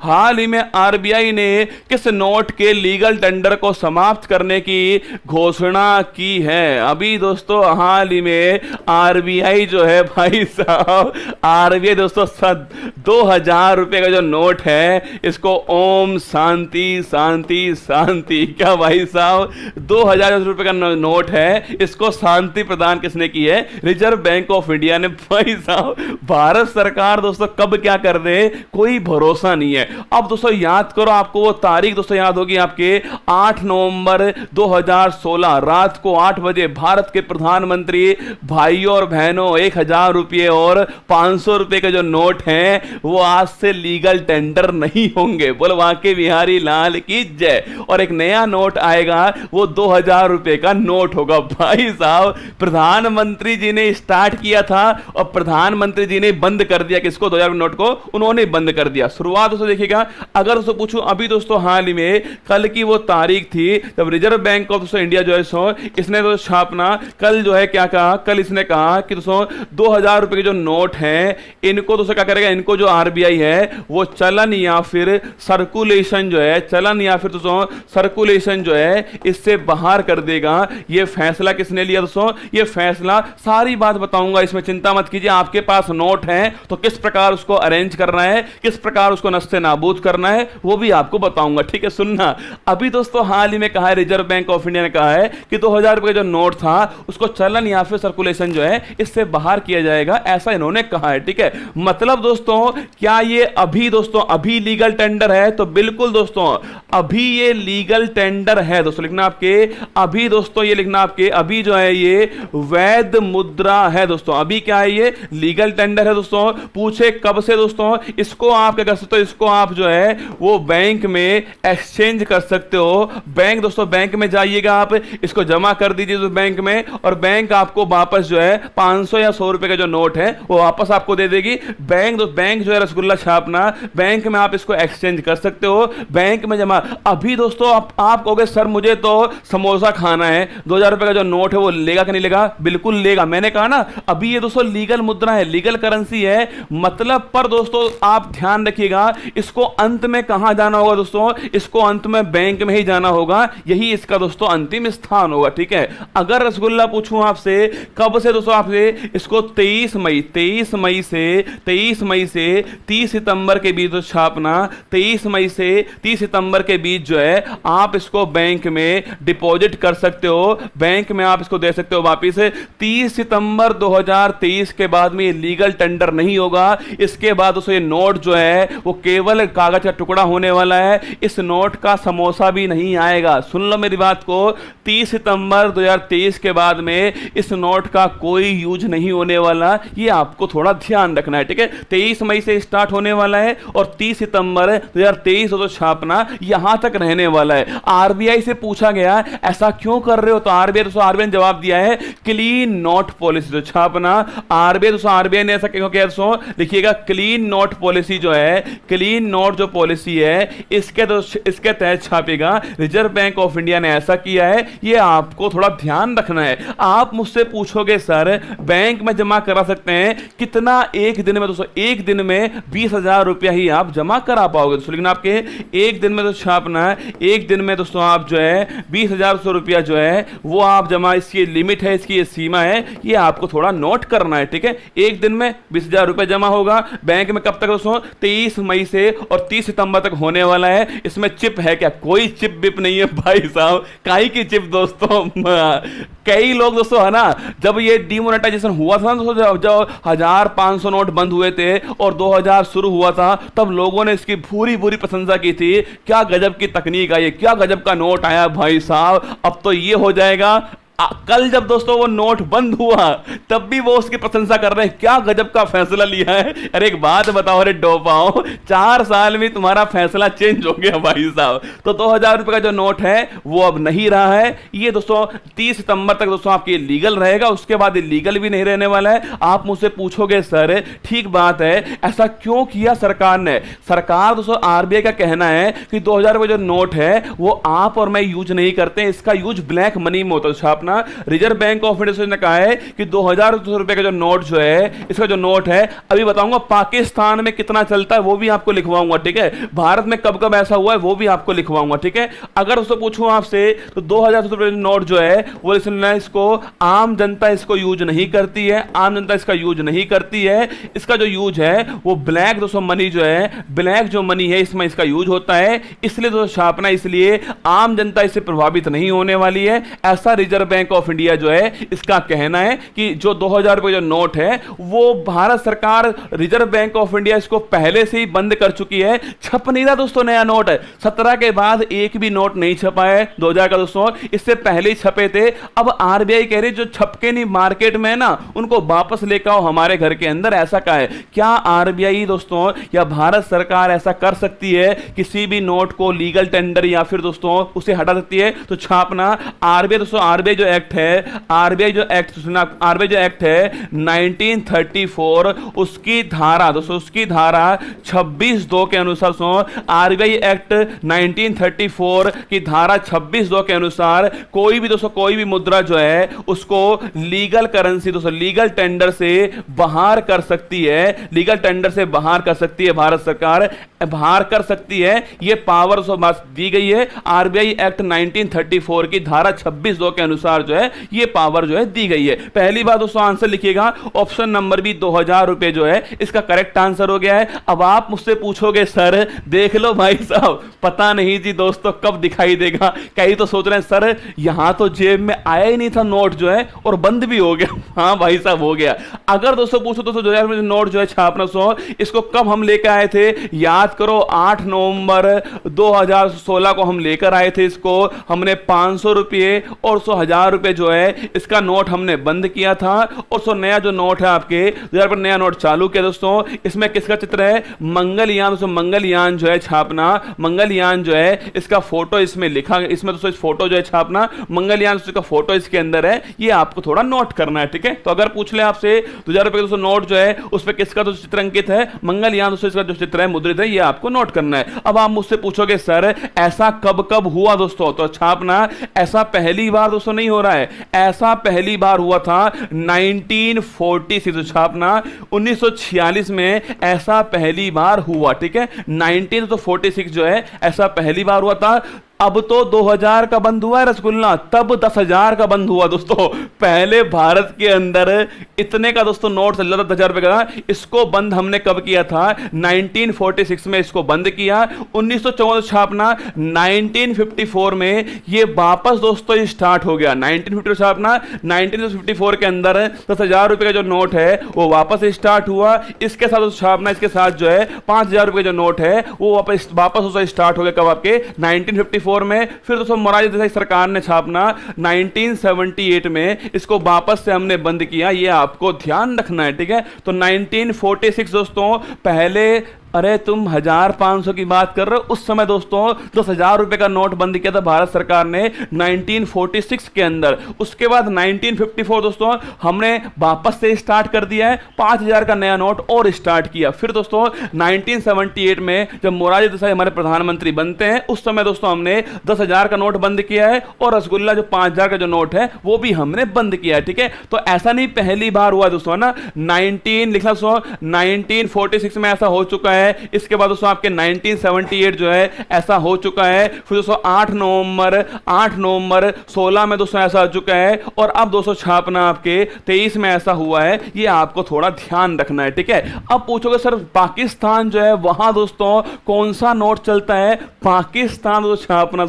हाल ही में आरबीआई ने किस नोट के लीगल टेंडर को समाप्त करने की घोषणा की है? अभी दोस्तों हाल ही में आरबीआई जो है भाई साहब, आरबीआई दोस्तों 2000 रुपए का जो नोट है इसको ओम शांति शांति शांति, क्या भाई साहब 2000 रुपए का नोट है, इसको शांति प्रदान किसने की है? रिजर्व बैंक ऑफ इंडिया ने। भाई साहब भारत सरकार दोस्तों कब क्या कर दे कोई भरोसा नहीं है। अब दोस्तों याद करो, आपको वो तारीख दोस्तों याद होगी आपके 8 नवंबर 2016 रात को 8 बजे भारत के प्रधानमंत्री भाइयों और बहनों 1000 रुपये और 500 रुपए के जो नोट हैं वो आज से लीगल टेंडर नहीं होंगे। बोलो वाकई बिहारी लाल की जय। और एक नया नोट आएगा, वो 2000 रुपए का नोट होगा। भाई साहब प्रधानमंत्री जी ने स्टार्ट किया था और प्रधानमंत्री जी ने बंद कर दिया। किसको? 2000 नोट को उन्होंने बंद कर दिया। शुरुआत दोस्तों देखिएगा, अगर दोस्तों पूछूं अभी दोस्तों हाल ही में कल की वो तारीख थी जब रिजर्व बैंक ऑफ दोस्तों इंडिया जो है सो इसने तो छापना कल जो है क्या कहा, कल इसने कहा कि दोस्तों 2000 रुपए के जो नोट हैं इनको दोस्तों क्या करेगा, इनको जो आरबीआई है वो चलन या फिर सर्कुलेशन जो है, चलन या फिर दोस्तों सर्कुलेशन जो है इससे बाहर कर देगा। ये फैसला किसने लिया दोस्तों? ये फैसला सारी बात बताऊंगा, इसमें चिंता मत कीजिए। आपके पास नोट है तो किस प्रकार उसको अरेंज करना है, किस प्रकार उसको नस्ते नाबूद करना है वो भी आपको बताऊंगा, ठीक है? सुनना, अभी दोस्तों हाल ही में कहा है रिजर्व बैंक ऑफ इंडिया ने कहा है कि 2000 रुपए का जो नोट था उसको चलन या फिर सर्कुलेशन जो है इससे बाहर किया जाएगा, ऐसा इन्होंने कहा है, ठीक है? मतलब दोस्तों क्या ये अभी दोस्तों अभी लीगल टेंडर है? तो बिल्कुल दोस्तों अभी ये लीगल टेंडर है। दोस्तों लिखना आपके अभी, दोस्तों ये लिखना आपके अभी जो है ये वैध मुद्रा है। दोस्तों अभी क्या है? ये लीगल टेंडर है। दोस्तों पूछे कब से? दोस्तों इसको आप क्या कर सकते हो, इसको आप जो है वो बैंक में एक्सचेंज कर सकते हो। बैंक दोस्तों बैंक में जाइएगा, आप इसको जमा कर दीजिए तो बैंक में, और बैंक आपको वापस जो है 500 या 100 रुपए का जो नोट है वो वापस आपको दे देगी। बैंक जो है रसगुल्ला छापना, बैंक में आप इसको एक्सचेंज कर सकते हो, बैंक में जमा। अभी दोस्तों आप कहोगे सर मुझे तो समोसा खाना है, 2000 रुपए का जो नोट है वो लेगा कि नहीं लेगा? बिल्कुल लेगा। मैंने कहा ना अभी ये दोस्तों लीगल मुद्रा है, लीगल करेंसी है, मतलब। पर दोस्तों आप ध्यान रखिएगा, इसको अंत में कहां जाना होगा दोस्तों? इसको अंत में बैंक में ही जाना होगा, यही इसका दोस्तों अंतिम स्थान होगा, ठीक है? अगर रसगुल्ला पूछूं आपसे कब से दोस्तों, आपसे इसको 23 मई से 30 सितंबर के बीच छापना, 23 मई से 30 सितंबर के बीच जो है आप इसको बैंक में डिपॉजिट कर सकते हो, बैंक में आप इसको दे सकते हो वापिस। 30 सितंबर 2023 के बाद में ये लीगल टेंडर नहीं होगा। इसके बाद दोस्तों ये नोट जो है वो केवल कागज का टुकड़ा होने वाला है, इस नोट का समोसा भी नहीं आएगा। सुन लो मेरी बात को, 30 सितंबर 2023 के बाद में इस नोट का कोई यूज नहीं होने वाला, ये आपको थोड़ा ध्यान रखना है, ठीक है? 23 मई से स्टार्ट होने वाला है और 30 सितंबर 2023 तो छापना यहां तक रहने वाला है। आरबीआई से पूछा गया ऐसा क्यों कर रहे हो, तो आरबीआई ने जवाब दिया है क्लीन नोट पॉलिसी तो छापना। आरबीआई ने ऐसा क्यों किया? लिखिएगा क्लीन नोट पॉलिसी जो है, क्लीन नोट जो पॉलिसी है इसके तहत छापेगा। रिजर्व बैंक ऑफ इंडिया ने ऐसा किया है, ये आपको थोड़ा ध्यान रखना है। आप मुझसे पूछोगे सर बैंक में जमा करा सकते हैं कितना एक दिन में? दोस्तों एक दिन में 20,000 रुपया ही आप जमा करा पाओगे। दोस्तों लेकिन आपके एक दिन में तो छापना है, एक दिन में दोस्तों आप जो है 20,000 रुपया जो है वो आप जमा, इसकी लिमिट है, इसकी सीमा है, ये आपको थोड़ा नोट करना है, ठीक है? एक दिन में 20,000 रुपया जमा होगा बैंक में। कब तक दोस्तों? 23 मई से और 30 सितंबर तक होने वाला है। इसमें चिप है क्या? कोई चिप बिप नहीं है भाई साहब, काई की चिप दोस्तों। कई लोग दोस्तों है ना, जब ये डिमोनेटाइजेशन हुआ था ना दोस्तों, जब 1500 नोट बंद हुए थे और 2000 शुरू हुआ था, तब लोगों ने इसकी पूरी प्रशंसा की थी। क्या गजब की तकनीक आई है, क्या गजब का नोट आया भाई साहब। अब तो ये हो जाएगा। कल जब दोस्तों वो नोट बंद हुआ तब भी वो उसकी प्रशंसा कर रहे हैं, क्या गजब का फैसला लिया है। अरे एक बात बताओ, अरे डोपाओ, 4 साल में तुम्हारा फैसला चेंज हो गया भाई साहब। तो 2000 रुपए का जो नोट है वो अब नहीं रहा है। ये दोस्तों 30 सितंबर तक दोस्तों आपके लीगल रहेगा, उसके बाद लीगल भी नहीं रहने वाला है। आप मुझसे पूछोगे सर ठीक बात है, ऐसा क्यों किया सरकार ने? सरकार दोस्तों आरबीआई का कहना है कि 2000 रुपए जो नोट है वो आप और मैं यूज नहीं करते, इसका यूज ब्लैक मनी में होता है। छापना। रिजर्व बैंक ऑफ इंडिया ने कहा है कि 2000 रुपए का जो नोट जो है, इसका जो नोट है, अभी बताऊंगा पाकिस्तान में कितना चलता है वो भी आपको लिखवाऊंगा, ठीक है। भारत में कब कब ऐसा हुआ है वो भी आपको लिखवाऊंगा, ठीक है। अगर उससे पूछूं आपसे तो 2000 रुपए नोट जो है वो इसको आम जनता इसको यूज नहीं करती है, आम जनता इसका यूज नहीं करती है। इसका जो यूज है वो ब्लैक दोस्तों मनी जो है, ब्लैक जो मनी है इसमें इसका यूज होता है, इसलिए दोस्तों छापना, इसलिए आम जनता इससे प्रभावित नहीं होने वाली है, ऐसा रिजर्व बैंक ऑफ इंडिया जो है इसका कहना है कि जो 2000 रुपए जो नोट है वो भारत सरकार, रिजर्व बैंक ऑफ इंडिया इसको पहले से ही बंद कर चुकी है। छप नहीं रहा दोस्तों नया नोट है, 17 के बाद एक भी नोट नहीं छपा है 2000 का दोस्तों, इससे पहले ही छपे थे। अब आरबीआई कह रही जो छपके नहीं मार्केट में ना उनको वापस लेकर आओ हमारे घर के अंदर, ऐसा कहा है। क्या आरबीआई दोस्तों या भारत सरकार ऐसा कर सकती है, किसी भी नोट को लीगल टेंडर या फिर दोस्तों उसे हटा सकती है? तो छापना आरबीआई दोस्तों, आरबीआई जो एक्ट है, आरबीआई जो एक्ट सुना, आरबीआई जो एक्ट है 1934 उसकी धारा दोस्तों, उसकी धारा 26(2) के अनुसार, आरबीआई एक्ट 1934 की धारा 26(2) के अनुसार कोई भी दोस्तों, कोई भी मुद्रा जो है उसको लीगल करेंसी दोस्तों, लीगल टेंडर से बाहर कर सकती है, लीगल टेंडर से बाहर कर सकती है भारत सरकार, बाहर कर सकती है। यह पावर दी गई है आरबीआई एक्ट 1934 की धारा 26(2) के अनुसार जो है यह पावर जो है दी गई है। पहली बात दोस्तों आंसर लिखिएगा, ऑप्शन नंबर बी 2000 रुपए जो है इसका करेक्ट आंसर हो गया है। अब आप मुझसे पूछोगे सर देख लो भाई साहब, पता नहीं जी दोस्तों कब दिखाई देगा। कई तो सोच रहे हैं सर यहां तो जेब में आया ही नहीं था नोट जो है और बंद भी हो गया। हाँ भाई साहब हो गया। अगर दोस्तों पूछो दोस्तों 2000 रुपए नोट जो है छापना इसको कब हम लेकर आए थे, याद करो 8 नवंबर 2016 को हम लेकर आए थे इसको। हमने 500 रुपए और 1000 रुपए जो है इसका नोट हमने बंद किया था और नया जो नोट है आपके 2000 पर नया नोट चालू किया दोस्तों। इसमें किसका चित्र है? मंगलयान दोस्तों, मंगलयान जो है छापना, मंगलयान जो है इसका फोटो इसमें लिखा, इसमें दोस्तों इस फोटो जो है छापना मंगलयान का फोटो इसके अंदर है, ये आपको थोड़ा नोट करना है, ठीक है। तो अगर पूछ ले आपसे 2000 रुपए दोस्तों नोट जो है उस पर किसका दोस्तों चित्र अंकित है, मंगलयान दोस्तों इसका जो चित्र है मुद्रित है, ये आपको नोट करना है। अब आप मुझसे पूछोगे सर ऐसा कब कब हुआ दोस्तों, तो छापना ऐसा पहली बार दोस्तों नहीं हो रहा है, ऐसा पहली बार हुआ था 1946 छापना 1946 में ऐसा पहली बार हुआ, ठीक है। 1946 जो है ऐसा पहली बार हुआ था। अब तो 2000 का बंद हुआ है रसगुल्ला, तब 10,000 का बंद हुआ दोस्तों। पहले भारत के अंदर इतने का दोस्तों नोट चल रहा था 10,000 रुपए का, इसको बंद हमने कब किया था 1946 में इसको बंद किया। 1914 छापना 1954 में ये वापस दोस्तों स्टार्ट हो गया। 1954 छापना 1954 के अंदर 10,000 रुपए का जो नोट है वो वापस स्टार्ट हुआ। इसके साथ छापना, इसके साथ जो है 5,000 रुपए का जो नोट है वो वापस स्टार्ट हो गया कब आपके 1954 में। फिर दोस्तों मोरारजी देसाई सरकार ने छापना 1978 में इसको वापस से हमने बंद किया, ये आपको ध्यान रखना है, ठीक है। तो 1946 दोस्तों पहले, अरे तुम 1500 की बात कर रहे हो, उस समय दोस्तों 10,000 रुपए का नोट बंद किया था भारत सरकार ने 1946 के अंदर। उसके बाद 1954 दोस्तों हमने वापस से स्टार्ट कर दिया है, 5,000 का नया नोट और स्टार्ट किया। फिर दोस्तों 1978 में जब मोरारजी देसाई हमारे प्रधानमंत्री बनते हैं उस समय दोस्तों हमने 10,000 का नोट बंद किया है और रसगुल्ला जो 5,000 का जो नोट है वो भी हमने बंद किया है, ठीक है। तो ऐसा नहीं पहली बार हुआ दोस्तों ना, 1946 में ऐसा हो चुका है। इसके बाद दोस्तों आपके 1978 जो है ऐसा हो चुका है। फिर दोस्तों 8 नवंबर 16 में दोस्तों ऐसा हो चुका है और अब दोस्तों छापना आपके 23 में ऐसा हुआ है, ये आपको थोड़ा ध्यान रखना है, ठीक है। अब पूछोगे सर पाकिस्तान जो है वहां दोस्तों कौन सा नोट चलता है, पाकिस्तान दोस्तों छापना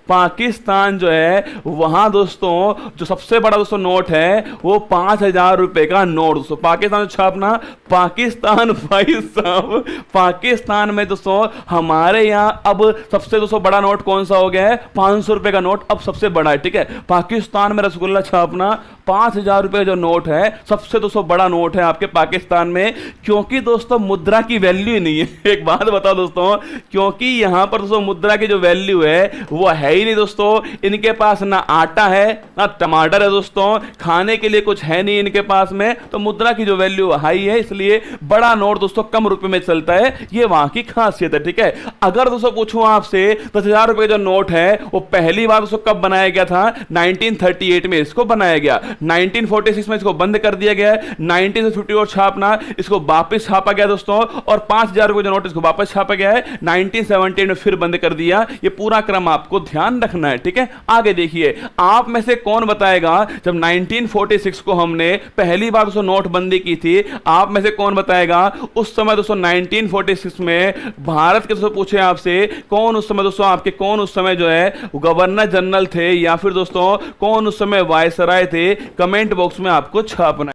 पाकिस्तान जो है वहां दोस्तों जो सबसे बड़ा दोस्तों नोट है वो 5,000 रुपए का नोट दोस्तों पाकिस्तान छापना। पाकिस्तान भाई साहब, पाकिस्तान में दोस्तों हमारे यहां अब सबसे दोस्तों बड़ा नोट कौन सा हो गया है, 500 रुपए का नोट अब सबसे बड़ा है, ठीक है। पाकिस्तान में रसगुल्ला छापना 5,000 रुपए जो नोट है सबसे दोस्तों बड़ा नोट है आपके पाकिस्तान में, क्योंकि दोस्तों मुद्रा की वैल्यू ही नहीं है। एक बात बताओ दोस्तों, क्योंकि यहां पर दोस्तों मुद्रा की जो वैल्यू है वो है ही नहीं दोस्तों। इनके पास ना आटा है ना टमाटर है दोस्तों, खाने के लिए कुछ है नहीं इनके पास में, तो मुद्रा की जो वैल्यू हाई है इसलिए बड़ा नोट दोस्तों कम रुपए में चलता है। है, ये वहां की खासियत है। ठीक है, अगर दोस्तों पूछूं आपसे 10,000 रुपए का जो नोट है वो पहली बार दोस्तों कब बनाया गया था? 1938 में इसको बनाया गया, 1946 में इसको बंद कर दिया गया, 1954 छापना, इसको वापस छापा गया दोस्तों, और 5,000 रुपए जो नोट इसको वापस छापा गया है, 1978 में फिर बंद कर दिया। ये पूरा क्रम आपको ध्यान रखना है। ठीक है, आगे देखिए, आप में से कौन बताएगा जब 1946 को हमने पहली बार दोस्तों नोटबंदी की थी, आप में से कौन बताएगा उस समय दोस्तों 1946 में भारत के दोस्तों पूछे आपसे कौन उस समय दोस्तों आपके कौन उस समय जो है गवर्नर जनरल थे, या फिर दोस्तों कौन उस समय वायसराय थे? कमेंट बॉक्स में आपको छापना है।